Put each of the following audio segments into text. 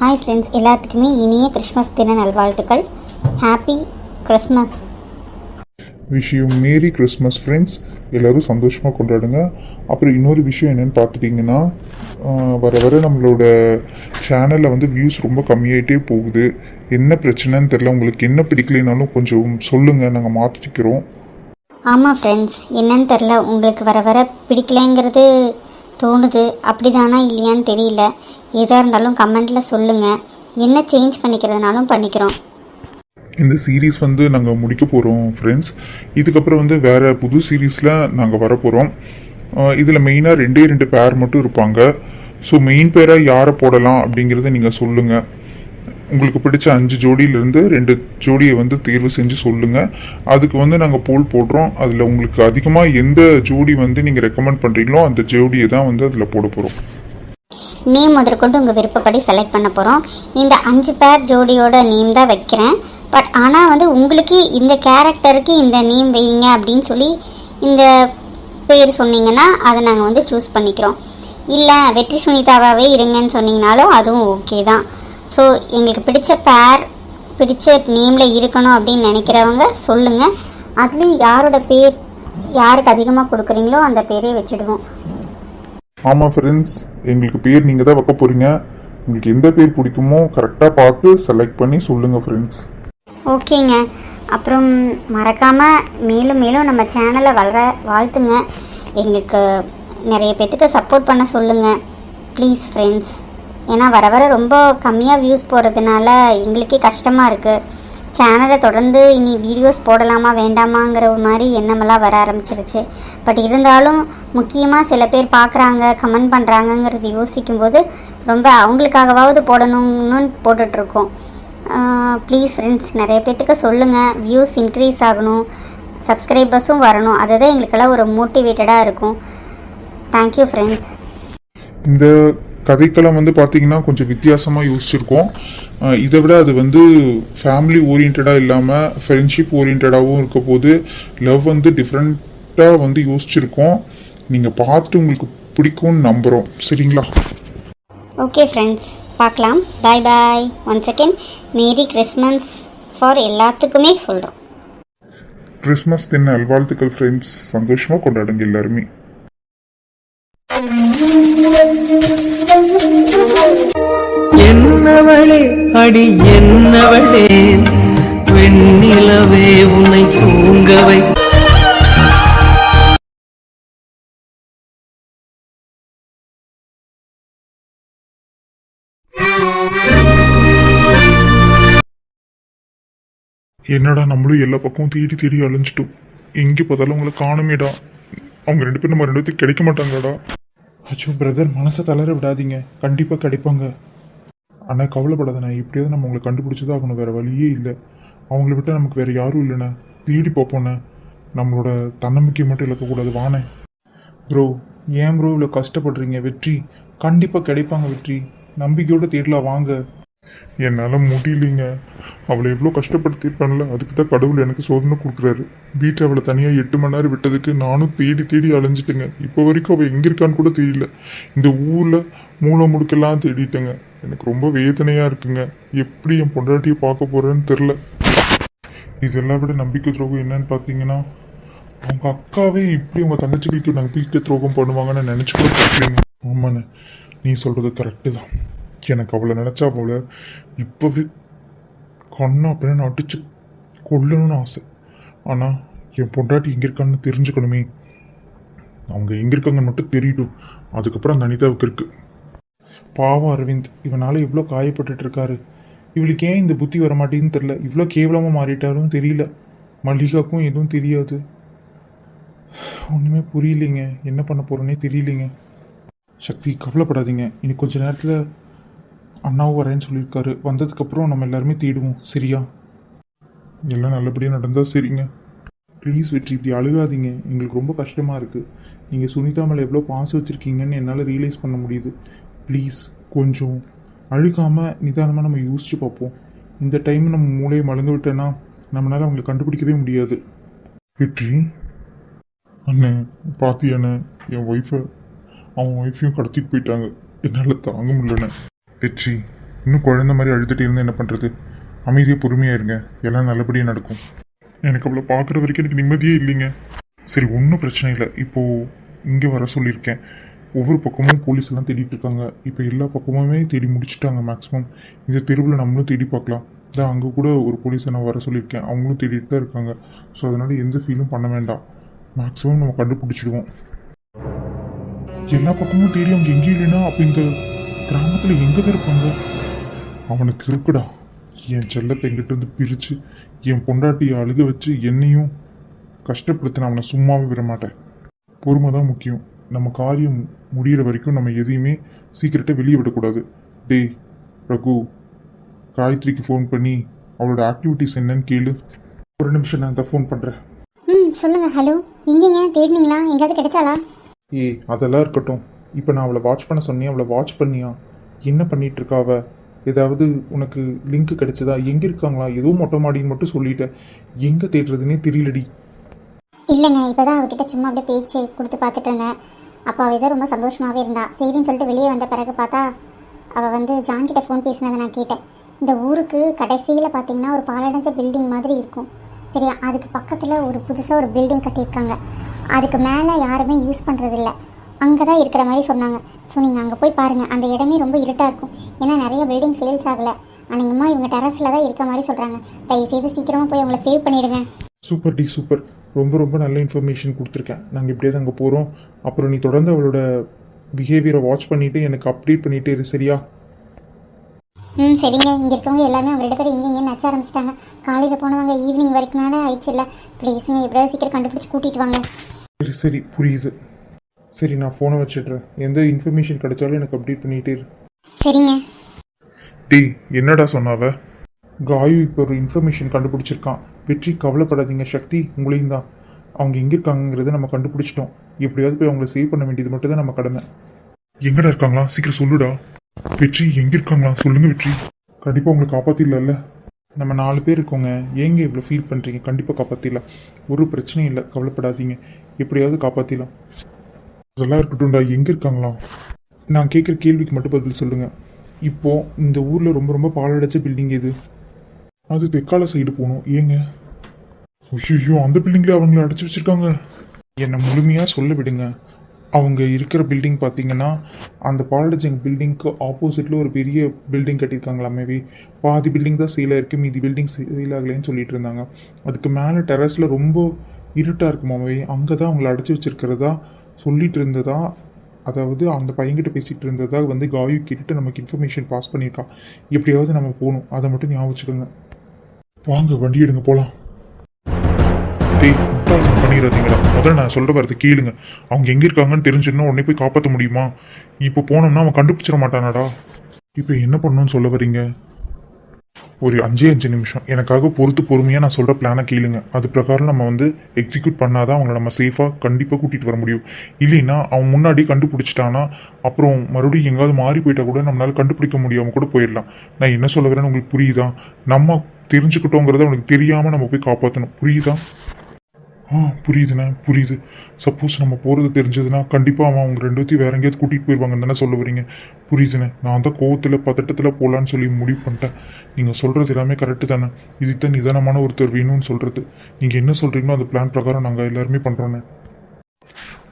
Hi friends, எல்லாத்துக்குமே இனிய Christmas தின நல்வாழ்த்துக்கள். Happy Christmas. விஷயம் மேரி கிறிஸ்மஸ் ஃப்ரெண்ட்ஸ். எல்லோரும் சந்தோஷமாக கொண்டாடுங்க. அப்புறம் இன்னொரு விஷயம் என்னென்னு பார்த்துட்டிங்கன்னா, வர வர நம்மளோட சேனலில் வந்து வியூஸ் ரொம்ப கம்மியாயிட்டே போகுது. என்ன பிரச்சனைன்னு தெரில. உங்களுக்கு என்ன பிடிக்கலைனாலும் கொஞ்சம் சொல்லுங்கள், நாங்கள் மாற்றிக்கிறோம். ஆமாம் ஃப்ரெண்ட்ஸ், என்னன்னு தெரில, உங்களுக்கு வர வர பிடிக்கலைங்கிறது தோணுது. அப்படி தானா இல்லையான்னு தெரியல. எதாக இருந்தாலும் கமெண்டில் சொல்லுங்கள். என்ன சேஞ்ச் பண்ணிக்கிறதுனாலும் பண்ணிக்கிறோம். இந்த சீரீஸ் வந்து நாங்கள் முடிக்க போகிறோம் ஃப்ரெண்ட்ஸ். இதுக்கப்புறம் வந்து வேறு புது சீரீஸில் நாங்கள் வரப்போகிறோம். இதில் மெயினாக ரெண்டு பேர் மட்டும் இருப்பாங்க. ஸோ மெயின் பேராக யாரை போடலாம் அப்படிங்கிறத நீங்கள் சொல்லுங்கள். உங்களுக்கு பிடிச்ச 5 ஜோடியிலேருந்து 2 ஜோடியை வந்து தேர்வு செஞ்சு சொல்லுங்கள். அதுக்கு வந்து நாங்கள் போல் போடுறோம். அதில் உங்களுக்கு அதிகமாக எந்த ஜோடி வந்து நீங்கள் ரெக்கமெண்ட் பண்ணுறீங்களோ அந்த ஜோடியை தான் வந்து அதில் போட போகிறோம். நேம் முதற்கொண்டு உங்கள் விருப்பப்படி செலக்ட் பண்ண போகிறோம். இந்த 5 பேர் ஜோடியோட நேம் தான் வைக்கிறேன். பட் ஆனால் வந்து உங்களுக்கு இந்த கேரக்டருக்கு இந்த நேம் வையுங்க அப்படின்னு சொல்லி இந்த பேர் சொன்னீங்கன்னா அதை நாங்கள் வந்து சூஸ் பண்ணிக்கிறோம். இல்லை வெற்றி சுனிதாவாகவே இருங்கன்னு சொன்னீங்கனாலும் அதுவும் ஓகே தான். ஸோ எங்களுக்கு பிடிச்ச பேர் பிடிச்ச நேமில் இருக்கணும் அப்படின்னு நினைக்கிறவங்க சொல்லுங்கள். அதுலேயும் யாரோட பேர் யாருக்கு அதிகமாக கொடுக்குறீங்களோ அந்த பேரே வச்சுடுவோம். ஆமாம் ஃப்ரெண்ட்ஸ், எங்களுக்கு பேர் நீங்கள் தான் வைக்க போகிறீங்க. உங்களுக்கு எந்த பேர் பிடிக்குமோ கரெக்டாக பார்த்து செலக்ட் பண்ணி சொல்லுங்கள் ஃப்ரெண்ட்ஸ். ஓகேங்க. அப்புறம் மறக்காமல் மேலும் மேலும் நம்ம சேனலை வாழ்த்துங்க. எங்களுக்கு நிறைய பேர்த்துக்கு சப்போர்ட் பண்ண சொல்லுங்கள் ப்ளீஸ் ஃப்ரெண்ட்ஸ். ஏன்னா வர வர ரொம்ப கம்மியாக வியூஸ் போகிறதுனால எங்களுக்கே கஷ்டமாக இருக்குது. சேனலை தொடர்ந்து இனி வீடியோஸ் போடலாமா வேண்டாமாங்கிற ஒரு மாதிரி எண்ணமெல்லாம் வர ஆரம்பிச்சிருச்சு. பட் இருந்தாலும் முக்கியமாக சில பேர் பார்க்குறாங்க, கமெண்ட் பண்ணுறாங்கங்கிறது யோசிக்கும்போது ரொம்ப அவங்களுக்காகவாவது போடணும்னு போட்டுட்ருக்கோம். ப்ளீஸ் ஃப்ரெண்ட்ஸ், நிறைய பேர்த்துக்கு சொல்லுங்கள். வியூஸ் இன்க்ரீஸ் ஆகணும், சப்ஸ்கிரைபர்ஸும் வரணும். அதுதான் எங்களுக்கெல்லாம் ஒரு மோட்டிவேட்டடாக இருக்கும். Thank you friends. இந்த கதைக்களம் வந்து பார்த்தீங்கன்னா கொஞ்சம் வித்தியாசமாக யோசிச்சிருக்கோம். இதை விட அது வந்து ஃபேமிலி ஓரியன்டாக இல்லாமல் ஃப்ரெண்ட்ஷிப் ஓரியன்டாகவும் இருக்க போது லவ் வந்து டிஃப்ரெண்ட்டாக வந்து யோசிச்சிருக்கோம். நீங்கள் பார்த்துட்டு உங்களுக்கு பிடிக்கும்னு நம்புகிறோம். சரிங்களா? ஓகே ஃப்ரெண்ட்ஸ், பார்க்கலாம். Bye bye. Once again merry Christmas for எல்லாத்துக்குமே சொல்கிறோம். கிறிஸ்மஸ் தின நல்வாழ்த்துக்கள் ஃப்ரெண்ட்ஸ். சந்தோஷமாக கொண்டாடுங்க எல்லாருமே. என்னவளே அடி என்னவளே, வெண்ணிலவே உன்னை தூங்கவை. என்னடா நம்மளும் எல்லா பக்கமும் தேடி தேடி அலைஞ்சிட்டோம். எங்கே பார்த்தாலும் உங்களை காணுமேடா. அவங்க 2 பேரும் நம்ம 2 பேர்த்துக்கு கிடைக்க மாட்டாங்கடா. அச்சோ பிரதர், மனசை தளர விடாதீங்க. கண்டிப்பாக கிடைப்பாங்க. ஆனால் கவலைப்படாதண்ணா, எப்படியாவது நம்ம உங்களை கண்டுபிடிச்சதான் ஆகணும். வேறு வழியே இல்லை. அவங்கள விட்டால் நமக்கு வேறு யாரும் இல்லைண்ணே. தேடி பார்ப்போண்ணே. நம்மளோட தன்னம்பிக்கை மட்டும் இழக்கக்கூடாது. வானே ப்ரோ. ஏன் ப்ரோ இவ்வளோ கஷ்டப்படுறீங்க? வெற்றி கண்டிப்பாக கிடைப்பாங்க. வெற்றி நம்பிக்கையோடு தேடலாம், வாங்க. என்னால் முடியலைங்க. அவளை எவ்வளோ கஷ்டப்படுத்திருப்பான்ல, அதுக்கு தான் கடவுள் எனக்கு சோதனை கொடுக்குறாரு. வீட்டில் அவளை தனியாக 8 மணி நேரம் விட்டதுக்கு நானும் தேடி தேடி அலைஞ்சிட்டேங்க. இப்போ வரைக்கும் அவள் எங்கே இருக்கான்னு கூட தெரியல. இந்த ஊரில் மூளை முடுக்கெல்லாம் தேடிட்டேங்க. எனக்கு ரொம்ப வேதனையாக இருக்குங்க. எப்படி என் பொண்டாட்டியை பார்க்க போகிறேன்னு தெரில. இதெல்லாம் விட நம்பிக்கை துரோகம் என்னன்னு பார்த்தீங்கன்னா, அவங்க அக்காவே இப்படி உங்கள் தங்கச்சிகளுக்கு நம்பிக்கை துரோகம் பண்ணுவாங்கன்னு நினச்சி கூட பார்க்கலீங்க. ஆமாண்ணே, நீ சொல்கிறது கரெக்டு தான். எனக்கு அவளை நினச்சா அவளை இப்போவே கண்ணா அப்படின்னு அடிச்சு கொல்லணும்னு ஆசை. ஆனால் என் பொண்டாட்டி எங்கே இருக்கான்னு தெரிஞ்சுக்கணுமே. அவங்க எங்கே இருக்காங்கன்னு மட்டும் தெரியட்டும். அதுக்கப்புறம் அந்த அனிதாவுக்கு இருக்கு. பாவம் அரவிந்த், இவனால் எவ்வளோ காயப்பட்டுட்டு இருக்காரு. இவளுக்கு ஏன் இந்த புத்தி வர மாட்டேன்னு தெரில. இவ்வளோ கேவலமாக மாறிட்டாலும் தெரியல. மல்லிகாக்கும் எதுவும் தெரியாது. ஒன்றுமே புரியலைங்க. என்ன பண்ண போகிறோன்னே தெரியலைங்க. சக்தி, கவலைப்படாதீங்க. இனி கொஞ்ச நேரத்தில் அண்ணாவும் வரேன்னு சொல்லியிருக்காரு. வந்ததுக்கப்புறம் நம்ம எல்லாருமே தேடுவோம். சரியா? எல்லாம் நல்லபடியாக நடந்தால் சரிங்க. ப்ளீஸ் வெற்றி, இப்படி அழுகாதீங்க. எங்களுக்கு ரொம்ப கஷ்டமாக இருக்குது. நீங்கள் சுனிதா மேலே எவ்வளோ பாசம் வச்சுருக்கீங்கன்னு என்னால் ரியலைஸ் பண்ண முடியுது. ப்ளீஸ் கொஞ்சம் அழுகாமல் நிதானமாக நம்ம யோசிச்சு பார்ப்போம். இந்த டைம் நம்ம மூளையை மலர்ந்து விட்டோன்னா நம்மளால் அவங்களை கண்டுபிடிக்கவே முடியாது. வெற்றி அண்ணே, பாத்தியாண்ணே, என் ஒய்ஃபை அவன் ஒய்ஃபையும் கடத்திட்டு போயிட்டாங்க. என்னால் தாங்க முடியலண்ணே. வெற்றி, இன்னும் குழந்த மாதிரி அழுதுட்டு இருந்தால் என்ன பண்ணுறது? அமைதியாக பொறுமையாக இருங்க, எல்லாம் நல்லபடியாக நடக்கும். எனக்கு அவளை பார்க்குற வரைக்கும் எனக்கு நிம்மதியே இல்லைங்க. சரி, ஒன்றும் பிரச்சனை இல்லை. இப்போது இங்கே வர சொல்லியிருக்கேன். ஒவ்வொரு பக்கமும் போலீஸ் எல்லாம் தேடிட்டு இருக்காங்க. இப்போ எல்லா பக்கமுமே தேடி முடிச்சுட்டாங்க மேக்ஸிமம். இந்த தெருவில் நம்மளும் தேடி பார்க்கலாம். தான் அங்கே கூட ஒரு போலீஸை நான் வர சொல்லியிருக்கேன். அவங்களும் தேடிட்டு தான் இருக்காங்க. ஸோ அதனால் எந்த ஃபீலும் பண்ண வேண்டாம். மேக்ஸிமம் நம்ம கண்டுபிடிச்சிடுவோம். எல்லா பக்கமும் தேடி அவங்க எங்கேயும் இல்லைன்னா அப்போ இந்த கிராமத்தில் எங்கே தான் இருப்பாங்க? அவனுக்கு இருக்குடா, என் செல்லத்தை எங்கிட்ட இருந்து பிரித்து என் பொண்டாட்டியை அழுக வச்சு என்னையும் கஷ்டப்படுத்தின அவனை சும்மாவே விட மாட்டேன். பொறுமை தான் முக்கியம். நம்ம காரியம் முடிகிற வரைக்கும் நம்ம எதையுமே சீக்கிரட்டை வெளியே விடக்கூடாது. டேய் ரகு, காயத்ரிக்கு ஃபோன் பண்ணி அவளோட ஆக்டிவிட்டிஸ் என்னன்னு கேளு. ஒரு நிமிஷம், நான் தான் ஃபோன் பண்ணுறேன். சொல்லுங்கள். ஹலோ, எங்கேங்க தேடினீங்களா? எங்கேயாவது கிடைச்சாலா? ஏய், அதெல்லாம் இருக்கட்டும். இப்போ நான் அவளை வாட்ச் பண்ண சொன்னேன், அவளை வாட்ச் பண்ணியா? என்ன பண்ணிட்டு இருக்கா அவ? ஏதாவது உனக்கு லிங்க் கிடைச்சதா? எங்கே இருக்காங்களா? ஏதோ மொட்டை மாடின்னு மட்டும் சொல்லிட்டேன். எங்கே தேடுறதுனே தெரியலடி. இல்லைங்க, இப்போ தான் அவகிட்ட சும்மா அப்படியே பேச்சு கொடுத்து பார்த்துட்டு இருந்தேன். அப்போ அவள் ஏதோ ரொம்ப சந்தோஷமாகவே இருந்தா. சரின்னு சொல்லிட்டு வெளியே வந்த பிறகு பார்த்தா அவள் ஜான்கிட்ட ஃபோன் பேசினதை நான் கேட்டேன். இந்த ஊருக்கு கடைசியில் பார்த்தீங்கன்னா ஒரு பாலடைஞ்ச பில்டிங் மாதிரி இருக்கும். சரியா, அதுக்கு பக்கத்தில் ஒரு புதுசாக ஒரு பில்டிங் கட்டியிருக்காங்க. அதுக்கு மேலே யாருமே யூஸ் பண்ணுறதில்ல. அங்கே தான் இருக்கிற மாதிரி சொன்னாங்க. ஸோ நீங்கள் அங்கே போய் பாருங்கள். அந்த இடமே ரொம்ப இருட்டாக இருக்கும். ஏன்னா நிறைய பில்டிங் சேல்ஸ் ஆகலை. அநேகமாக இவங்க டெரஸில் தான் இருக்க மாதிரி சொல்கிறாங்க. தயவுசெய்து சீக்கிரமாக போய் அவங்கள சேவ் பண்ணிவிடுங்க. சூப்பர் டி, சூப்பர். ரொம்ப ரொம்ப நல்ல இன்ஃபர்மேஷன் கொடுத்துருக்கேன். நாங்கள் இப்படியே அங்கே போகிறோம். அப்புறம் நீ தொடர்ந்து அவளோட பிஹேவியரை வாட்ச் பண்ணிவிட்டு எனக்கு அப்டேட் பண்ணிகிட்டே இரு, சரியா? சரிங்க. இங்கே இருக்கவங்க எல்லாமே அவங்க 2 பேரும் இங்கே நச்ச ஆரம்பிச்சிட்டாங்க. காலையில் போனவங்க ஈவினிங் வரைக்கும் மேலே ஆயிடுச்சு. இல்லை ப்ளீஸுங்க, எப்படியாவது சீக்கிரம் கண்டுபிடிச்சி கூட்டிகிட்டு வாங்க. சரி சரி, புரியுது. சரி, நான் ஃபோனை வச்சிடுறேன். எந்த இன்ஃபர்மேஷன் கிடைச்சாலும் எனக்கு அப்டேட் பண்ணிகிட்டே இரு. சரிங்க. டி, என்னடா சொன்னாவ? காயு இப்போ ஒரு இன்ஃபர்மேஷன் கண்டுபிடிச்சிருக்கான். வெற்றி, கவலைப்படாதீங்க. சக்தி, உங்களையும் தான். அவங்க எங்கே இருக்காங்கிறத நம்ம கண்டுபிடிச்சிட்டோம். எப்படியாவது போய் அவங்கள சேவ் பண்ண வேண்டியது மட்டும் தான் நம்ம கடமை. எங்கடா இருக்காங்களா? சீக்கிரம் சொல்லுடா. வெற்றி, எங்கே இருக்காங்களா? சொல்லுங்க வெற்றி. கண்டிப்பாக உங்களை காப்பாற்றிடல. நம்ம 4 பேர் இருக்கோங்க. ஏங்க இவ்வளோ ஃபீல் பண்ணுறீங்க? கண்டிப்பாக காப்பாற்றிடலாம். ஒரு பிரச்சனையும் இல்லை, கவலைப்படாதீங்க. எப்படியாவது காப்பாற்றிடலாம். அதெல்லாம் இருக்கட்டும்டா. எங்கே இருக்காங்களா? நான் கேட்குற கேள்விக்கு மட்டும் பதில் சொல்லுங்கள். இப்போது இந்த ஊரில் ரொம்ப ரொம்ப பாழடைச்ச பில்டிங் எது? அது தெற்கால சைடு போகணும். ஏங்க? ஐயோ, அந்த பில்டிங்கில் அவங்கள அடைச்சி வச்சுருக்காங்க. என்னை முழுமையாக சொல்ல விடுங்க. அவங்க இருக்கிற பில்டிங் பார்த்தீங்கன்னா அந்த பாலடைச்ச பில்டிங்க்கு ஆப்போசிட்டில் ஒரு பெரிய பில்டிங் கட்டியிருக்காங்களாமே. பாதி பில்டிங் தான் சேலாக இருக்குது, மீதி பில்டிங் சேல் ஆகலைன்னு சொல்லிட்டு இருந்தாங்க. அதுக்கு மேலே டெரஸில் ரொம்ப இருட்டாக இருக்குமாமே. அங்கே தான் அவங்கள அடைச்சி வச்சுருக்கிறதா சொல்லிட்டு இருந்ததா, அதாவது அந்த பையன்கிட்ட பேசிகிட்டு இருந்ததா காயு கேட்டுட்டு நமக்கு இன்ஃபர்மேஷன் பாஸ் பண்ணியிருக்கா. எப்படியாவது நம்ம போகணும், அதை மட்டும் ஞாபகம் வச்சுக்கோங்க. வாங்க, வண்டி எடுங்க, போகலாம். டேய், முட்டாள்தனம் பண்ணிடாதீங்களா. முதல்ல நான் சொல்கிற வரது கேளுங்க. அவங்க எங்கே இருக்காங்கன்னு தெரிஞ்சுன்னா உடனே போய் காப்பாற்ற முடியுமா? இப்போ போனோம்னா அவன் கண்டுபிடிச்சிட மாட்டானாடா. இப்போ என்ன பண்ணணும்னு சொல்ல வரீங்க? ஒரு 5 நிமிஷம் எனக்காக பொறுமையாக நான் சொல்கிற பிளானை கேளுங்க. அது பிரகாரம் நம்ம எக்ஸிக்யூட் பண்ணாதான் அவங்கள நம்ம சேஃபாக கண்டிப்பாக கூட்டிகிட்டு வர முடியும். இல்லைன்னா அவன் முன்னாடி கண்டுபிடிச்சிட்டானா அப்புறம் மறுபடியும் எங்காவது மாறி போயிட்டா கூட நம்மளால் கண்டுபிடிக்க முடியாமல் கூட போயிடலாம். நான் என்ன சொல்ல வரேன்னு உங்களுக்கு புரியுதா? நம்ம தெரிஞ்சுக்கிட்டோங்கிறத அவனுக்கு தெரியாமல் நம்ம போய் காப்பாற்றணும். புரியுதா? புரியுதுண்ணே, புரியுது. சப்போஸ் நம்ம போகிறது தெரிஞ்சதுன்னா கண்டிப்பாக அவன் அவங்க 2 பேத்தையும் வேற எங்கேயாவது கூட்டிகிட்டு போயிடுவாங்கன்னு தானே சொல்ல வரீங்க? புரியுதுண்ணே. நான் தான் கோவத்தில் பதட்டத்தில் போகலான்னு சொல்லி முடிவு பண்ணிட்டேன். நீங்கள் சொல்கிறது எல்லாமே கரெக்டு தானே. இதுக்கு தான் நிதானமான ஒருத்தர் வேணும்னு சொல்கிறது. நீங்கள் என்ன சொல்கிறீங்களோ அந்த பிளான் பிரகாரம் நாங்கள் எல்லாருமே பண்ணுறோண்ணே.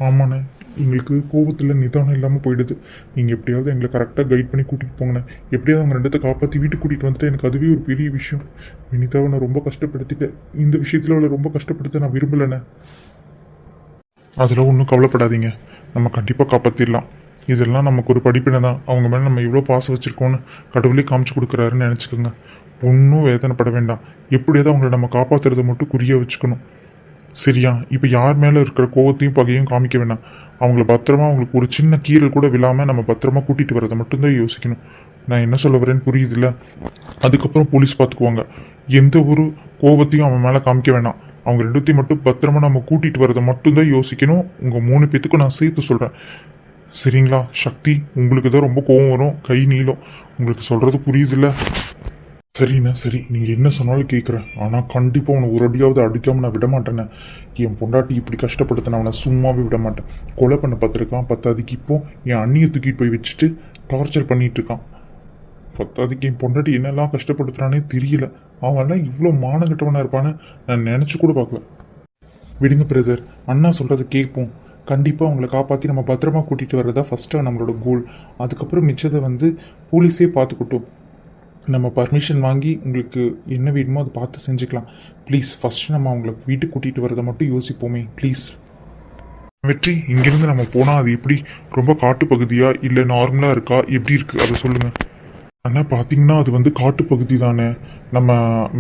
ஆமாண்ணே, எங்களுக்கு கோபத்தில் நிதானம் இல்லாமல் போயிடுது. நீங்கள் எப்படியாவது எங்களை கரெக்டாக கைட் பண்ணி கூட்டிகிட்டு போங்கண்ணே. எப்படியாவது அவங்க 2 காப்பாற்றி வீட்டுக்கு கூட்டிகிட்டு வந்துட்டு எனக்கு அதுவே ஒரு பெரிய விஷயம். வினிதாவை நான் ரொம்ப கஷ்டப்படுத்திட்டேன். இந்த விஷயத்தில் அவளை ரொம்ப கஷ்டப்படுத்த நான் விரும்பலைண்ணே. அதெல்லாம் ஒன்றும் கவலைப்படாதீங்க, நம்ம கண்டிப்பாக காப்பாற்றிடலாம். இதெல்லாம் நமக்கு ஒரு படிப்பினை தான். அவங்க மேலே நம்ம எவ்வளோ பாசம் வச்சுருக்கோன்னு கடவுளே காமிச்சு கொடுக்குறாருன்னு நினச்சிக்கோங்க. ஒன்றும் வேதனைப்பட வேண்டாம். எப்படியாவது அவங்கள நம்ம காப்பாற்றுறதை மட்டும் குறிய வச்சுக்கணும், சரியா? இப்போ யார் மேலே இருக்கிற கோவத்தையும் பகையும் காமிக்க வேண்டாம். அவங்கள பத்திரமா, அவங்களுக்கு ஒரு சின்ன கீரல் கூட விழாமல் நம்ம பத்திரமா கூட்டிகிட்டு வரதை மட்டும்தான் யோசிக்கணும். நான் என்ன சொல்ல வரேன்னு புரியுதுல்ல? அதுக்கப்புறம் போலீஸ் பார்த்துக்குவாங்க. எந்த ஒரு கோவத்தையும் அவன் மேலே காமிக்க வேண்டாம். அவங்க 2 பேத்தையும் மட்டும் பத்திரமா நம்ம கூட்டிகிட்டு வரதை மட்டும்தான் யோசிக்கணும். உங்கள் 3 பேத்துக்கும் நான் சேர்த்து சொல்கிறேன், சரிங்களா? சக்தி, உங்களுக்கு தான் ரொம்ப கோவம் வரும், கை நீளும். உங்களுக்கு சொல்கிறது புரியுதுல்ல? சரிண்ணா, சரி. நீங்கள் என்ன சொன்னாலும் கேட்குறேன். ஆனால் கண்டிப்பாக அவனை ஒரு அடியாவது அடிக்காமல் நான் விட மாட்டேனே. என் பொண்டாட்டி இப்படி கஷ்டப்படுத்தின அவனை சும்மாவே விட மாட்டேன். கொலை பண்ண பார்த்துருக்கான். 10 அதுக்கு இப்போ என் அண்ணியை தூக்கிட்டு போய் வச்சுட்டு டார்ச்சர் பண்ணிகிட்டு இருக்கான். பத்தாதிக்கு என் பொண்டாட்டி என்னெல்லாம் கஷ்டப்படுத்துறானே தெரியல. அவன்லாம் இவ்வளோ மானங்கட்டவனா இருப்பான்னு நான் நினச்சி கூட பார்க்கல. விடுங்க பிரதர், அண்ணா சொல்கிறத கேட்போம். கண்டிப்பாக அவங்கள காப்பாற்றி நம்ம பத்திரமா கூட்டிகிட்டு வர்றதா ஃபஸ்ட்டு நம்மளோட கோல். அதுக்கப்புறம் மிச்சத்தை வந்து போலீஸே பார்த்துக்கிட்டோம். நம்ம பர்மிஷன் வாங்கி உங்களுக்கு என்ன வேணுமோ அதை பார்த்து செஞ்சுக்கலாம். ப்ளீஸ் ஃபஸ்ட்டு நம்ம அவங்கள வீட்டுக்கு கூட்டிகிட்டு வரதை மட்டும் யோசிப்போமே ப்ளீஸ். வெற்றி, இங்கேருந்து நம்ம போனால் அது எப்படி, ரொம்ப காட்டு பகுதியா இல்லை நார்மலாக இருக்கா, எப்படி இருக்குது அதை சொல்லுங்கள். அண்ணா பார்த்தீங்கன்னா அது வந்து காட்டு பகுதி தானே. நம்ம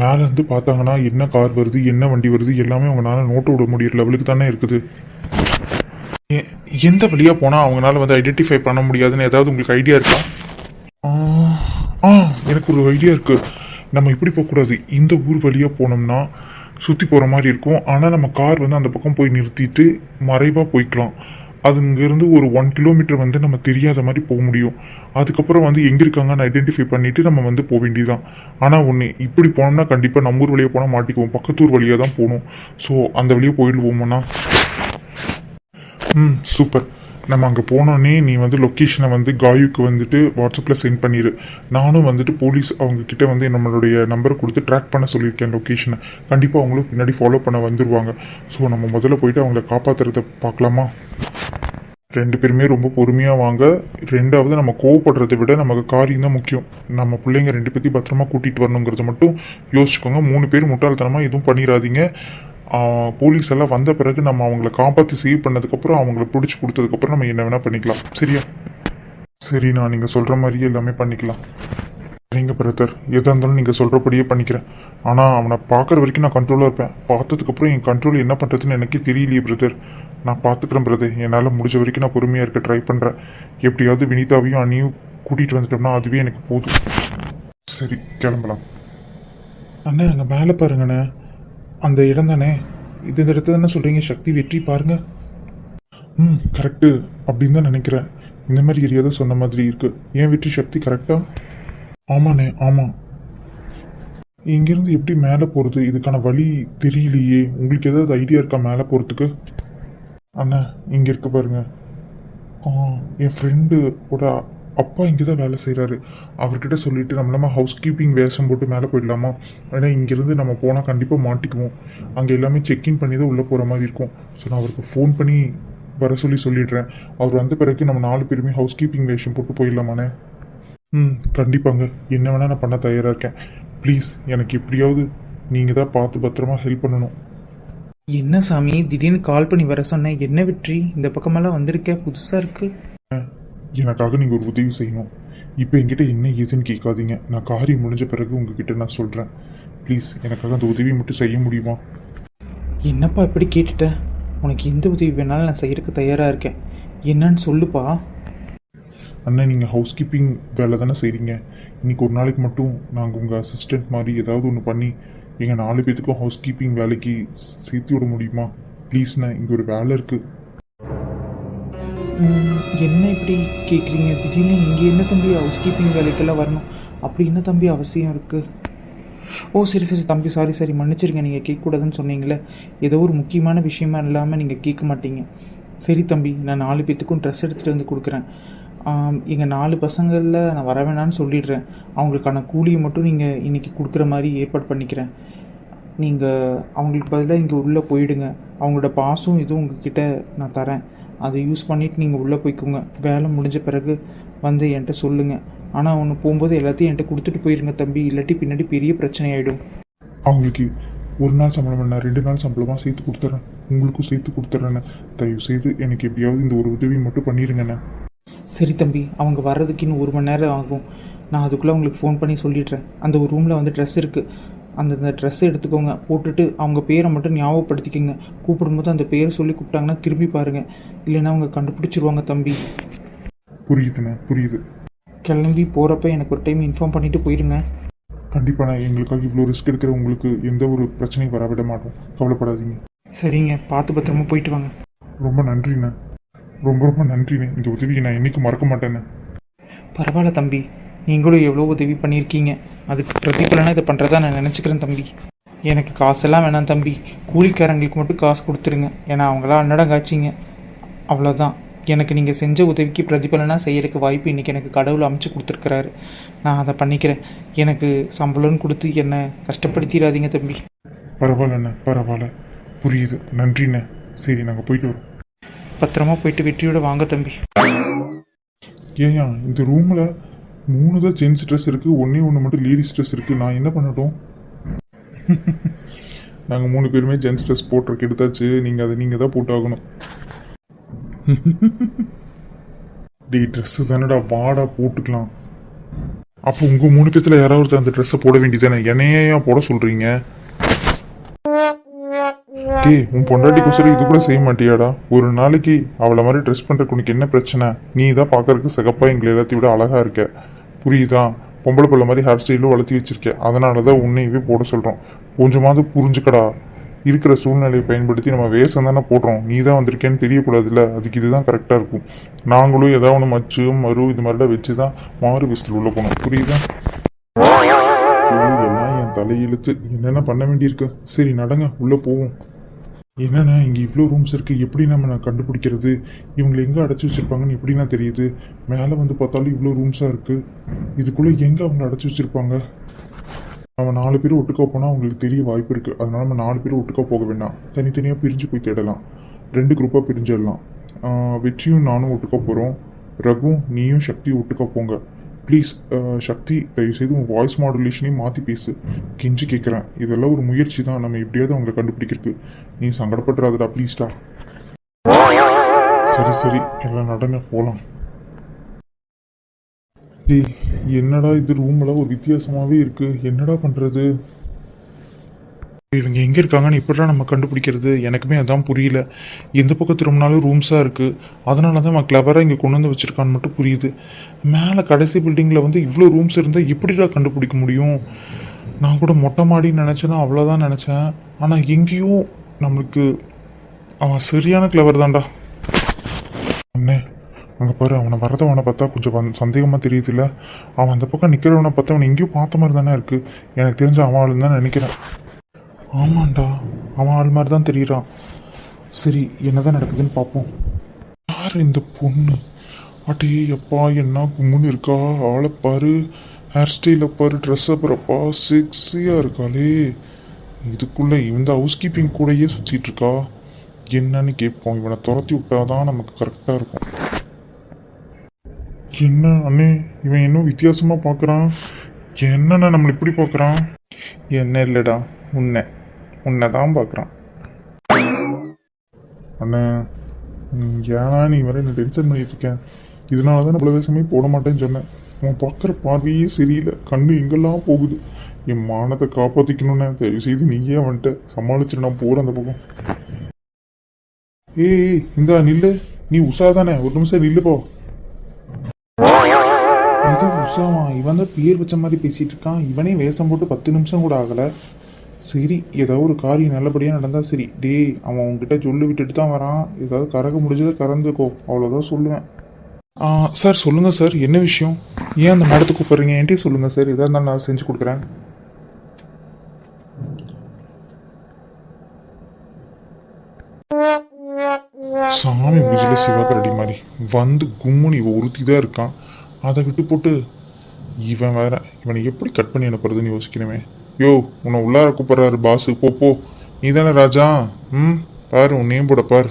மேலேருந்து பார்த்தாங்கன்னா என்ன கார் வருது என்ன வண்டி வருது எல்லாமே அவங்களால நோட்டு விட முடியிற லெவலுக்கு தானே இருக்குது. எந்த வழியாக போனால் அவங்களால வந்து ஐடென்டிஃபை பண்ண முடியாதுன்னு ஏதாவது உங்களுக்கு ஐடியா இருக்கா? எனக்கு ஒரு ஐடியா இருக்குது. நம்ம இப்படி போகக்கூடாது, இந்த ஊர் வழியாக போனோம்னா சுற்றி போகிற மாதிரி இருக்கும். ஆனால் நம்ம கார் வந்து அந்த பக்கம் போய் நிறுத்திட்டு மறைவாக போய்க்கலாம். அது இங்கேருந்து ஒரு 1 கிலோமீட்டர் வந்து நம்ம தெரியாத மாதிரி போக முடியும். அதுக்கப்புறம் வந்து எங்கே இருக்காங்கன்னு ஐடென்டிஃபை பண்ணிவிட்டு நம்ம வந்து போக வேண்டியதுதான். ஆனால் ஒன்று, இப்படி போனோம்னா கண்டிப்பாக நம்ம ஊர் வழியாக போனால் மாட்டிக்குவோம். பக்கத்தூர் வழியாக தான் போகணும். ஸோ அந்த வழியாக போயிடுவோம்னா. சூப்பர். நம்ம அங்கே போனோன்னே நீ வந்து லொக்கேஷனை வந்து காயுக்கு வந்துட்டு வாட்ஸ்அப்பில் சென்ட் பண்ணிடு. நானும் வந்துட்டு போலீஸ் அவங்கக்கிட்ட வந்து நம்மளுடைய நம்பரை கொடுத்து ட்ராக் பண்ண சொல்லியிருக்கேன் லொக்கேஷனை. கண்டிப்பாக அவங்களும் பின்னாடி ஃபாலோ பண்ண வந்துடுவாங்க. ஸோ நம்ம முதல்ல போயிட்டு அவங்கள காப்பாற்றுறத பார்க்கலாமா? 2 பேருமே ரொம்ப பொறுமையாக வாங்க. 2வது, நம்ம கோவப்படுறதை விட நமக்கு காரியம் தான் முக்கியம். நம்ம பிள்ளைங்க 2 பேர்த்தையும் பத்திரமா கூட்டிகிட்டு வரணுங்கிறத மட்டும் யோசிச்சுக்கோங்க. 3 பேர் முட்டாள்தனமாக எதுவும் பண்ணிடாதீங்க. போலீஸ் எல்லாம் வந்த பிறகு நம்ம அவங்கள காப்பாற்றி சேவ் பண்ணதுக்கப்புறம் அவங்கள பிடிச்சி கொடுத்ததுக்கப்புறம் நம்ம என்ன வேணால் பண்ணிக்கலாம். சரியா? சரி, நான் நீங்கள் சொல்கிற மாதிரியே எல்லாமே பண்ணிக்கலாம். சரிங்க பிரதர், எதாக இருந்தாலும் நீங்கள் சொல்கிறபடியே பண்ணிக்கிறேன். ஆனால் அவனை பார்க்குற வரைக்கும் நான் கண்ட்ரோலாக இருப்பேன். பார்த்ததுக்கப்புறம் என் கண்ட்ரோல் என்ன பண்ணுறதுன்னு எனக்கே தெரியலையே பிரதர். நான் பார்த்துக்கிறேன் பிரதர். என்னால் முடிஞ்ச வரைக்கும் நான் பொறுமையாக இருக்க ட்ரை பண்ணுறேன். எப்படியாவது வினிதாவையும் அண்ணியும் கூட்டிகிட்டு வந்துட்டோம்னா அதுவே எனக்கு போதும். சரி, கிளம்பலாம். அண்ணே, அங்கே மேலே பாருங்கண்ணே, அந்த இடம் தானே இது. இந்த இடத்துல தானே சொல்கிறீங்க சக்தி வெற்றி பாருங்க. கரெக்டு அப்படின்னு தான் நினைக்கிறேன். இந்த மாதிரி ஏரியா தான் சொன்ன மாதிரி இருக்கு. ஏன் வெற்றி சக்தி கரெக்டா? ஆமாண்ணே, ஆமாம். இங்கேருந்து எப்படி மேலே போகிறது, இதுக்கான வழி தெரியலையே. உங்களுக்கு ஏதாவது ஐடியா இருக்கா மேலே போகிறதுக்கு? அண்ணா, இங்கே இருக்கு பாருங்க. என் ஃப்ரெண்டோட அப்பா இங்கே தான் வேலை செய்கிறாரு. அவர்கிட்ட சொல்லிவிட்டு நம்மளாம ஹவுஸ் கீப்பிங் வேஷம் போட்டு மேலே போயிடலாமா? ஏன்னா இங்கேருந்து நம்ம போனால் கண்டிப்பாக மாட்டிக்குவோம். அங்கே எல்லாமே செக்இன் பண்ணி தான் உள்ளே போகிற மாதிரி இருக்கும். ஸோ நான் அவருக்கு ஃபோன் பண்ணி வர சொல்லிடுறேன். அவர் வந்த பிறகு நம்ம 4 பேருமே ஹவுஸ் கீப்பிங் வேஷம் போட்டு போயிடலாமாண்ணே? கண்டிப்பாங்க. என்ன வேணால் நான் பண்ண தயாராக இருக்கேன். ப்ளீஸ் எனக்கு எப்படியாவது நீங்கள் தான் பார்த்து பத்திரமா ஹெல்ப் பண்ணணும். என்ன சாமி, திடீர்னு கால் பண்ணி வர சொன்னேன். என்ன வெற்றி, இந்த பக்கமெல்லாம் வந்திருக்கேன், புதுசாக இருக்கு. எனக்காக நீங்கள் ஒரு உதவி செய்யணும். இப்போ என்கிட்ட என்ன ஏதுன்னு கேட்காதீங்க. நான் காரியம் முடிஞ்ச பிறகு உங்ககிட்ட நான் சொல்கிறேன். ப்ளீஸ் எனக்காக அந்த உதவி மட்டும் செய்ய முடியுமா? என்னப்பா இப்படி கேட்டுட்ட? உனக்கு எந்த உதவி வேணாலும் நான் செய்யறதுக்கு தயாராக இருக்கேன். என்னன்னு சொல்லுப்பா. அண்ணன், நீங்கள் ஹவுஸ் கீப்பிங் வேலை தானே செய்கிறீங்க. இன்றைக்கி ஒரு நாளைக்கு மட்டும் நாங்கள் உங்கள் அசிஸ்டண்ட் மாதிரி ஏதாவது ஒன்று பண்ணி எங்கள் 4 பேத்துக்கும் ஹவுஸ் கீப்பிங் வேலைக்கு சேர்த்து விட முடியுமா? ப்ளீஸ்ண்ணே, இங்கே ஒரு வேலை இருக்குது. என்ன இப்படி கேட்குறீங்க திடீர்னு? இங்கே என்ன தம்பி ஹவுஸ் கீப்பிங் வேலைக்கெல்லாம் வரணும் அப்படி என்ன தம்பி அவசியம் இருக்குது? ஓ சரி தம்பி, சாரி மன்னிச்சிருங்க. நீங்கள் கேட்கக்கூடாதுன்னு சொன்னீங்களே. ஏதோ ஒரு முக்கியமான விஷயமா இல்லாமல் நீங்கள் கேட்க மாட்டீங்க. சரி தம்பி, நான் 4 பேத்துக்கும் ட்ரெஸ் எடுத்துகிட்டு வந்து கொடுக்குறேன். எங்கள் 4 பசங்களில் நான் வர வேணான்னு சொல்லிடுறேன். அவங்களுக்கான கூலியை மட்டும் நீங்கள் இன்றைக்கி கொடுக்குற மாதிரி ஏற்பாடு பண்ணிக்கிறேன். நீங்கள் அவங்களுக்கு பதிலாக இங்கே உள்ளே போயிடுங்க. அவங்களோட பாஸும் இதுவும் உங்ககிட்ட நான் தரேன். அதை யூஸ் பண்ணிவிட்டு நீங்கள் உள்ளே போய்க்கோங்க. வேலை முடிஞ்ச பிறகு வந்து என்கிட்ட சொல்லுங்கள். ஆனால் ஒன்று போகும்போது எல்லாத்தையும் என்கிட்ட கொடுத்துட்டு போயிருங்க தம்பி, இல்லாட்டி பின்னாடி பெரிய பிரச்சனை ஆகிடும். அவங்களுக்கு 1 நாள் சம்பளம், நான் 2 நாள் சம்பளமாக சேர்த்து கொடுத்துட்றேன். உங்களுக்கும் சேர்த்து கொடுத்துட்றேண்ணே. தயவு செய்து எனக்கு எப்படியாவது இந்த ஒரு உதவி மட்டும் பண்ணிடுங்கண்ணே. சரி தம்பி, அவங்க வர்றதுக்கு இன்னும் 1 மணி நேரம் ஆகும். நான் அதுக்குள்ளே அவங்களுக்கு ஃபோன் பண்ணி சொல்லிடுறேன். அந்த ஒரு ரூமில் வந்து ட்ரெஸ் இருக்குது. அந்த ட்ரெஸ்ஸை எடுத்துக்கோங்க. போட்டுட்டு அவங்க பேரை மட்டும் ஞாபகப்படுத்திக்கோங்க. கூப்பிடும்போது அந்த பேரை சொல்லி கூப்பிட்டாங்கன்னா திரும்பி பாருங்கள். இல்லைன்னா அவங்க கண்டுபிடிச்சிருவாங்க தம்பி. புரியுதுண்ணே, புரியுது. கிளம்பி போகிறப்ப எனக்கு ஒரு டைம் இன்ஃபார்ம் பண்ணிவிட்டு போயிருங்க. கண்டிப்பாண்ணே, எங்களுக்காக இவ்வளோ ரிஸ்க் எடுக்கிற உங்களுக்கு எந்த ஒரு பிரச்சனையும் வரவிட மாட்டோம். கவலைப்படாதீங்க. சரிங்க, பார்த்து பத்திரமா போயிட்டு வாங்க. ரொம்ப நன்றிண்ணே, ரொம்ப நன்றிண்ணே. இந்த உதவியை நான் என்றைக்கும் மறக்க மாட்டேண்ணே. பரவாயில்ல தம்பி, நீங்களும் எவ்வளோ உதவி பண்ணியிருக்கீங்க. அதுக்கு பிரதிபலனாக இதை பண்ணுறதா நான் நினச்சிக்கிறேன் தம்பி. எனக்கு காசெல்லாம் வேணாம் தம்பி, கூலிக்காரங்களுக்கு மட்டும் காசு கொடுத்துருங்க. ஏன்னா அவங்களாம் அன்னடம் காய்ச்சிங்க, அவ்வளோதான். எனக்கு நீங்கள் செஞ்ச உதவிக்கு பிரதிபலனாக செய்யறதுக்கு வாய்ப்பு இன்றைக்கி எனக்கு கடவுள் அமைச்சு கொடுத்துருக்கிறாரு. நான் அதை பண்ணிக்கிறேன். எனக்கு சம்பளம்னு கொடுத்து என்னை கஷ்டப்படுத்திடாதீங்க தம்பி. பரவாயில்லண்ணே, பரவாயில்ல, புரியுது, நன்றிண்ணே. சரி, நாங்கள் போயிட்டு வரோம். பத்திரமா போயிட்டு வெற்றியோட வாங்க தம்பி. ஏயா இந்த ரூமில் 3 தான் ஜென்ஸ் ட்ரெஸ் இருக்குது, ஒன்று மட்டும் லேடிஸ் ட்ரெஸ் இருக்குது. நான் என்ன பண்ணட்டும்? நாங்கள் 3 பேருமே ஜென்ஸ் ட்ரெஸ் போட்டிருக்கு எடுத்தாச்சு. நீங்கள் தான் போட்டாகணும். டே ட்ரெஸ்ஸு தானடா, வாடா போட்டுக்கலாம். அப்போ உங்கள் 3 பேர்த்தில் யாராவது அந்த ட்ரெஸ்ஸை போட வேண்டியதானே? என்னையா போட சொல்கிறீங்க? டே உன் பொண்டாட்டிக்கோசரம் இது கூட செய்ய மாட்டியாடா? ஒரு நாளைக்கு அவளை மாதிரி ட்ரெஸ் பண்ணுறதுக்கு உனக்கு என்ன பிரச்சனை? நீ தான் பார்க்கறதுக்கு சிகப்பாக எங்களை எல்லாத்தையும் விட அழகாக இருக்க, புரியுதா? பொம்பளை பிள்ளை மாதிரி ஹேர் ஸ்டைலும் வளர்த்தி வச்சிருக்கேன். அதனால தான் உன்னையவே போட சொல்கிறோம். கொஞ்சமாவது புரிஞ்சுக்கடா. இருக்கிற சூழ்நிலையை பயன்படுத்தி நம்ம வேஷம் தானே போடுறோம். நீ தான் வந்திருக்கேன்னு தெரியக்கூடாதுல்ல, அதுக்கு இதுதான் கரெக்டாக இருக்கும். நாங்களும் ஏதாவது ஒன்று மச்சு மறு இது மாதிரிலாம் வச்சு தான் மாறு விசில் உள்ள போனோம், புரியுதா? எல்லாம் என் தலையெழுத்து. என்னென்ன பண்ண வேண்டியிருக்கு. சரி நடங்க, உள்ளே போவோம். என்னண்ணா இங்கே இவ்வளோ ரூம்ஸ் இருக்குது, எப்படி நான் கண்டுபிடிக்கிறது? இவங்களை எங்கே அடைச்சி வச்சுருப்பாங்கன்னு எப்படின்னா தெரியுது? மேலே வந்து பார்த்தாலும் இவ்வளோ ரூம்ஸாக இருக்குது. இதுக்குள்ளே எங்கே அவங்க அடைச்சி வச்சுருப்பாங்க? நம்ம 4 பேர் ஒட்டுக்கா போனால் அவங்களுக்கு தெரிய வாய்ப்பு இருக்குது. அதனால நம்ம 4 பேர் ஒட்டுக்கா போக வேண்டாம், தனித்தனியாக பிரிஞ்சு போய் தேடலாம். 2 குரூப்பாக பிரிஞ்சிடலாம். வெற்றியும் நானும் ஒட்டுக்கா போகிறோம். ரகுவும் நீயும் சக்தியும் ஒட்டுக்கா போங்க. ப்ளீஸ் சக்தி, தயவுசெய்து உன் வாய்ஸ் மாடுலேஷனையும் மாற்றி பேசு, கெஞ்சி கேட்குறேன். இதெல்லாம் ஒரு முயற்சி தான், நம்ம எப்படியாவது அவங்களை கண்டுபிடிக்கிறதுக்கு. நீ சங்கடப்படுறாதுடா, ப்ளீஸ்டா. சரி எல்லாம் நடங்க, போகலாம். டேய் என்னடா இது, ரூமெல்லாம் ஒரு வித்தியாசமாகவே இருக்குது. என்னடா பண்ணுறது? இவங்க எங்கே இருக்காங்கன்னு இப்படிலாம் நம்ம கண்டுபிடிக்கிறது? எனக்குமே அதான் புரியல. எந்த பக்கம் திரும்பினாலும் ரூம்ஸாக இருக்குது. அதனால தான் நம்ம கிளவராக இங்கே கொண்டு வந்து வச்சுருக்கான்னு மட்டும் புரியுது. மேலே கடைசி பில்டிங்கில் வந்து இவ்வளோ ரூம்ஸ் இருந்தால் எப்படிடா கண்டுபிடிக்க முடியும்? நான் கூட மொட்டை மாடின்னு நினச்சேன்னா அவ்வளோதான் நினச்சேன். ஆனால் எங்கேயும் நம்மளுக்கு அவன் சரியான கிளவர் தான்டா. அண்ணே அங்கே பாரு, அவனை வரதவனை பார்த்தா கொஞ்சம் சந்தேகமாக தெரியுதுல்ல. அவன் அந்த பக்கம் நிற்கிறவனை பார்த்தா அவனை எங்கேயும் பார்த்த மாதிரி தானே இருக்குது. எனக்கு தெரிஞ்ச அவன் ஆளுன்னு தான் நினைக்கிறேன். ஆமாண்டா, அவன் ஆள் மாதிரி தான் தெரியுறான். சரி, என்னதான் நடக்குதுன்னு பார்ப்போம். யார் இந்த பொண்ணு? அட்டே அப்பா, என்ன கும்முன்னு இருக்கா. ஆளை பாரு, ஹேர் ஸ்டைலை பாரு, ட்ரெஸ்ஸை பாருப்பா, செக்ஸியாக இருக்காளே. இதுக்குள்ளே இந்த ஹவுஸ் கீப்பிங் கூடயே சுற்றிட்டு இருக்கா. என்னன்னு கேட்போம். இவனை துரத்தி விட்டாதான் நமக்கு கரெக்டாக இருக்கும். என்ன அண்ணே, இவன் இன்னும் வித்தியாசமாக பார்க்குறான். என்னண்ணா நம்மளை இப்படி பார்க்குறான்? என்ன இல்லைடா, உன்னை தான் பார்க்குறான். அண்ணே ஏன்னா நீ வர என்ன டென்ஷன் பண்ணிட்டு இருக்கேன். இதனால தான் நம்மள வேஷமே போட மாட்டேன்னு சொன்னேன். அவன் பார்க்குற பார்வையே சரியில்லை. கண்ணு எங்கெல்லாம் போகுது. என் மானத்தை காப்பாற்றிக்கணும்னு தயவு செய்து நீயே வந்துட்ட சமாளிச்சுட்டு நான் போகிறேன் அந்த பக்கம். ஏய் இந்தா நில்லு, நீ உஷா தானே, ஒரு நிமிஷம் நில்லுப்போ. இது உஷாவா? இவன் தான் பேர் வச்ச மாதிரி பேசிகிட்டு இருக்கான். இவனே வேஷம் போட்டு 10 நிமிஷம் கூட ஆகலை. சரி, ஏதாவது ஒரு காரியம் நல்லபடியாக நடந்தால் சரி. டேய் அவன் உங்ககிட்ட சொல்லி விட்டுட்டு தான் வரான். ஏதாவது கறக்க முடிஞ்சதை கறந்துக்கோ, அவ்வளோதான் சொல்லுவேன். சார் சொல்லுங்கள் சார், என்ன விஷயம்? ஏன் அந்த மேடத்தை கூப்பிட்றீங்க? என்கிட்டயே சொல்லுங்கள் சார், எதாக இருந்தாலும் நான் செஞ்சு கொடுக்குறேன். சாமி பிஜில சிவாக்கரடி மாதிரி வந்து கும்முனி ஒருத்தி தான் இருக்கான். அதை விட்டு போட்டு இவன் வேற. இவனை எப்படி கட் பண்ணி அனுப்புறதுன்னு யோசிக்கிறேன். யோ உன்னை உள்ளார கூப்பிட்றாரு பாஸு, போ. நீ தானே ராஜா? பாரு உன் நேம் போட பாரு.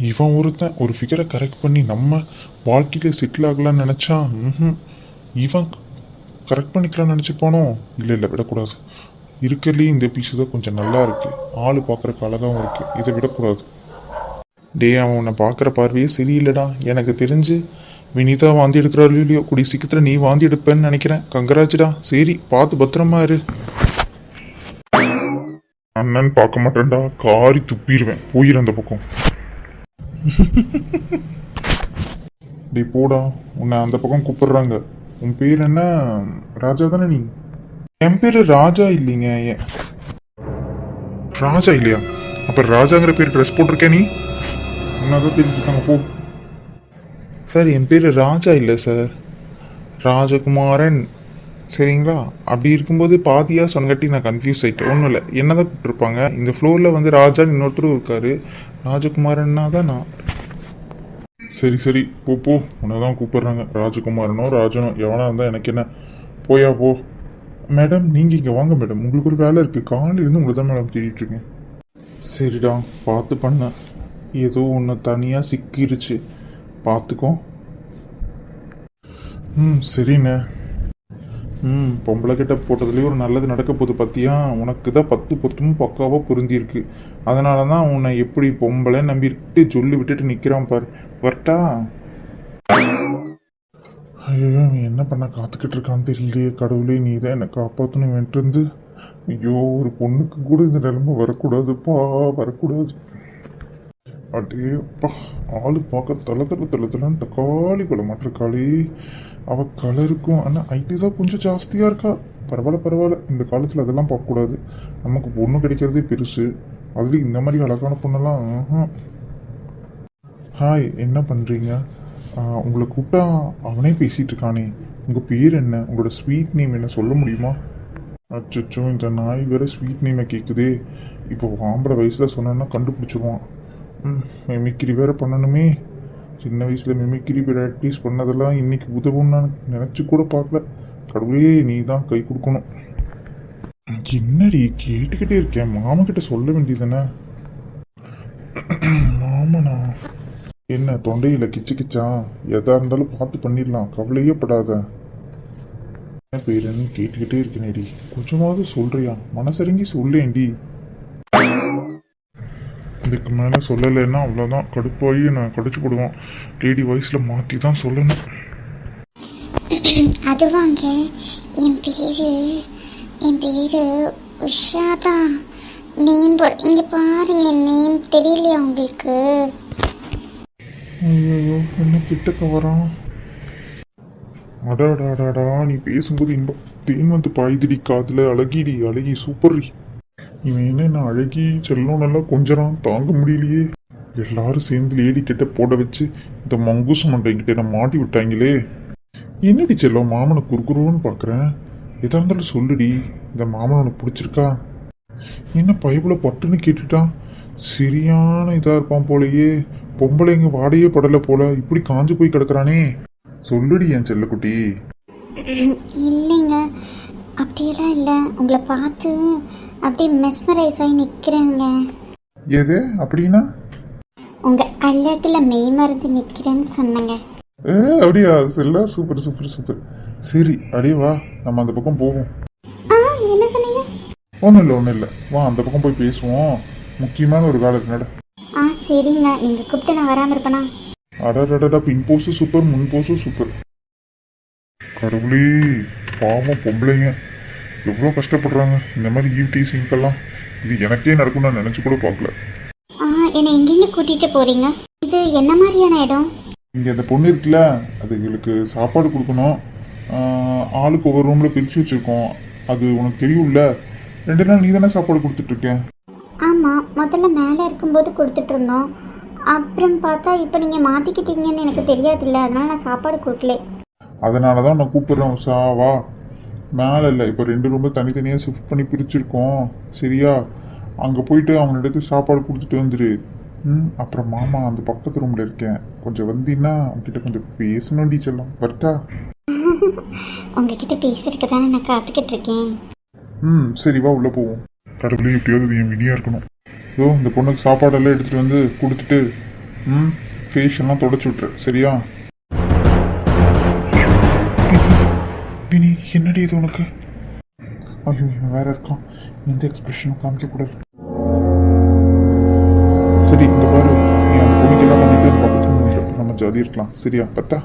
இவன் ஒருத்தன் ஒரு ஃபிகரை கரெக்ட் பண்ணி நம்ம வாழ்க்கையில் செட்டில் ஆகலான்னு நினச்சான். இவன் கரெக்ட் பண்ணிக்கலாம்னு நினச்சிப்பானோ? இல்லை விடக்கூடாது. இருக்கிறதுலேயே இந்த பீஸு தான் கொஞ்சம் நல்லா இருக்குது. ஆள் பார்க்குறக்கு அழகாகவும் இருக்குது. இதை விடக்கூடாது. டே அவன் உன்னை பார்க்குற பார்வையே சரியில்லைடா. எனக்கு தெரிஞ்சு வினிதா வாந்தி எடுக்கிறாள் இல்லையோ, கூடிய சீக்கிரத்தில் நீ வாந்தி எடுப்பேன்னு நினைக்கிறேன். கங்கராஜ்டா. சரி பார்த்து பத்திரமா இரு. அண்ணன் பார்க்க மாட்டேன்டா, காரி துப்பிடுவேன். போயிரு அந்த பக்கம். டே போடா, உன்னை அந்த பக்கம் கூப்பிடுறாங்க. உன் பேர் என்ன? ராஜா தானே நீ? என் பேர் ராஜா இல்லைங்க. ராஜா இல்லையா? அப்போ ராஜாங்கிற பேர் ட்ரெஸ் போட்டிருக்கேன். நீ உன்னதான் தெரிஞ்சுக்காங்க, போ. சார் என் பேர் ராஜா இல்லை சார், ராஜகுமாரன். சரிங்களா? அப்படி இருக்கும்போது பாதியாக சொன்னங்காட்டி நான் கன்ஃபியூஸ் ஆகிட்டேன். ஒன்றும் இல்லை, என்ன தான் கூப்பிட்டுருப்பாங்க. இந்த ஃப்ளோரில் வந்து ராஜான்னு இன்னொருத்தரும் இருக்கார். ராஜகுமாரன்னா தான் நான். சரி சரி போ போ, உன்னை தான் கூப்பிடுறாங்க. ராஜகுமாரனோ ராஜனோ எவனா இருந்தால் எனக்கு என்ன, போயா போ. மேடம் நீங்கள் இங்கே வாங்க மேடம், உங்களுக்கு ஒரு வேலை இருக்குது. காலையிலேருந்து உங்களை தான் மேடம் தேடிட்டு இருக்கேன். சரிடா, பார்த்து பண்ண. ஏதோ ஒன்று தனியாக சிக்கிருச்சு, பார்த்துக்கோ. சரிண்ணே. பொம்பளை கிட்ட போட்டதுலேயே ஒரு நல்லது நடக்க போகுது பார்த்தியா? உனக்கு தான் 10 பொருத்தமும் பக்காவாக பொருந்திருக்கு. அதனால தான் உன்னை எப்படி பொம்பளை நம்பிட்டு சொல்லி விட்டுட்டு நிற்கிறான் பாரு. வரட்டா? ஐயோ, அவன் என்ன பண்ண காத்துக்கிட்டு இருக்கான்னு தெரியலையே. கடவுளே, நீ தான் என்னை காப்பாற்றணும் வேண்டிருந்து. ஐயோ, ஒரு பொண்ணுக்கு கூட இந்த நிலைமை வரக்கூடாதுப்பா, வரக்கூடாது. அடே அப்பா, ஆளு பார்க்க தலை தக்காளி பழம் மாட்டிருக்காளே. அவள் கலருக்கும் ஆனால் ஐட்டிஸாக கொஞ்சம் ஜாஸ்தியாக இருக்கா. பரவாயில்ல. இந்த காலத்தில் அதெல்லாம் பார்க்கக்கூடாது. நமக்கு பொண்ணு கிடைக்கிறதே பெருசு, அதுலேயும் இந்த மாதிரி அழகான பொண்ணெல்லாம். ஹாய், என்ன பண்ணுறீங்க? உங்களை கூப்பிட்டா அவனே பேசிகிட்டு இருக்கானே. உங்கள் பேர் என்ன? உங்களோட ஸ்வீட் நேம் என்ன சொல்ல முடியுமா? அச்சோ, இந்த நாய் வேறு ஸ்வீட் நேமை கேட்குதே. இப்போ ஆம்பளை வயசில் சொன்னோன்னா கண்டுபிடிச்சிருவான். மிமிக்ரி வேறு பண்ணணுமே. சின்ன வயசில் மிமிக்ரி ப்ராக்டிஸ் பண்ணதெல்லாம் இன்றைக்கி உதவும்னு நான் நினச்சி கூட பார்க்கல. கடவுளே, நீ தான் கை கொடுக்கணும். என்னடி கேட்டுக்கிட்டே இருக்கேன், மாமக்கிட்ட சொல்ல வேண்டியதுதானே? மாமனா? என்ன தொண்டையில் கிச்சா? எதா இருந்தாலும் பார்த்து பண்ணிடலாம், கவலையே படாத. என்ன பேருன்னு கேட்டுக்கிட்டே இருக்கேனேடி, கொஞ்சமாவது சொல்றியா? மனசரங்கி சொல்லேன்டி. இதுக்கு மேலே சொல்லலைன்னா அவ்வளோதான், கடுப்பாகி நான் கடிச்சு போடுவான். லேடி வயசில் மாற்றி தான் சொல்லணும். அதுவாங்க, என் பேரு உஷா தான். நேம் இங்கே பாருங்க, என் நேம் தெரியலையா உங்களுக்கு? ஐயோ, என்ன கிட்டக்க வரான்? அடாடாடாடா, நீ பேசும்போது இன்பம் தேன் வந்து பாய்திடி காதில். அழகி சூப்பர்ரி. இவன் என்ன அழகி செல்லம் நல்லா கொஞ்சம் தாங்க முடியலையே. எல்லாரும் சேர்ந்து லேடி கிட்ட போட வச்சு இந்த மங்கூசு மண்டைங்கிட்ட நான் மாட்டி விட்டாங்களே. என்னடி செல்லம், மாமனை குறுக்குருன்னு பார்க்குறேன். எதா இருந்தாலும் சொல்லுடி. இந்த மாமன் உனக்கு பிடிச்சிருக்கா? என்ன பைபிள பட்டுன்னு கேட்டுட்டான். சரியான இதாக இருப்பான் போலையே. பொம்பளைங்க வாடையே படலை போல, இப்படி காஞ்சு போய் கிடக்குறானே. சொல்லுடி என் செல்லக்குட்டி. இல்லைங்க, அப்படியெல்லாம் இல்லை. உங்களை பார்த்து அப்படியே மெஸ்மரைஸ் ஆகி நிற்கிறேங்க. எது அப்படின்னா? உங்கள் அழகில் மெய் மருந்து நிற்கிறேன்னு சொன்னேங்க. அப்படியா? செல்லா, சூப்பர். சரி, அடியே வா, நம்ம அந்த பக்கம் போவோம். என்ன சொன்னீங்க? ஒன்றும் இல்லை, வா அந்த பக்கம் போய் பேசுவோம். முக்கியமான ஒரு வேலை இருக்கு. சரிங்க, நீங்கள் கூப்பிட்டு நான் வராமல் இருப்பேனா? அடடடா, பின் போஸும் சூப்பர், முன் போஸும் சூப்பர். கடவுளே, பாவம் பொம்பளைங்க எவ்வளோ கஷ்டப்படுறாங்க இந்த மாதிரி ஈவ்டி சிங்கெல்லாம். இது எனக்கே நடக்கும் நான் நினச்சி கூட பார்க்கல. என்னை எங்கேருந்து கூட்டிகிட்டு போகிறீங்க? இது என்ன மாதிரியான இடம்? இங்கே அந்த பொண்ணு இருக்குல்ல, அதுங்களுக்கு சாப்பாடு கொடுக்கணும். ஆளுக்கு ஒவ்வொரு ரூமில் பிரித்து வச்சுருக்கோம். அது உனக்கு தெரியும்ல. 2 நாள் நீ தானே சாப்பாடு கொடுத்துட்ருக்கேன். ஆமாம், முதல்ல மேலே இருக்கும்போது கொடுத்துட்ருந்தோம். அப்புறம் பார்த்தா இப்போ நீங்கள் மாற்றிக்கிட்டீங்கன்னு எனக்கு தெரியாதுல்ல, அதனால் நான் சாப்பாடு கொடுக்கல. அதனால தான் நான் கூப்பிட்றேன். வா, மேலே இல்லை, இப்போ 2 ரூமில் தனித்தனியாக ஷிஃப்ட் பண்ணி பிரிச்சுருக்கோம். சரியா? அங்கே போயிட்டு அவங்க எடுத்து சாப்பாடு கொடுத்துட்டு வந்துடு. அப்புறம் மாமா அந்த பக்கத்து ரூமில் இருக்கேன், கொஞ்சம் வந்தீங்கன்னா அவங்ககிட்ட கொஞ்சம் பேசணும் டீச்சர்லாம். வரட்டா? உங்ககிட்ட பேசுறதுக்கு தானே நான் காத்துக்கிட்டு இருக்கேன். சரி, வா உள்ளே போவோம். கடவுளே, எப்படியாவது என் வினியாக இருக்கணும். இதோ இந்த பொண்ணுக்கு சாப்பாடெல்லாம் எடுத்துகிட்டு வந்து கொடுத்துட்டு ஃபேஷன்லாம் தொடச்சி விட்டுரு. சரியா? வினி, என்னடி இது உனக்கு? ஐயோ, இவன் வேற இருக்கான். எந்த எக்ஸ்பிரஷனும் காமிக்கக்கூடாது. சரி, இங்கே பாரு, நீ அந்த பொண்ணுக்கு எல்லாம் பண்ணிட்டு பக்கத்துல நம்ம ஜாலியாக இருக்கலாம். சரியா? பத்தா?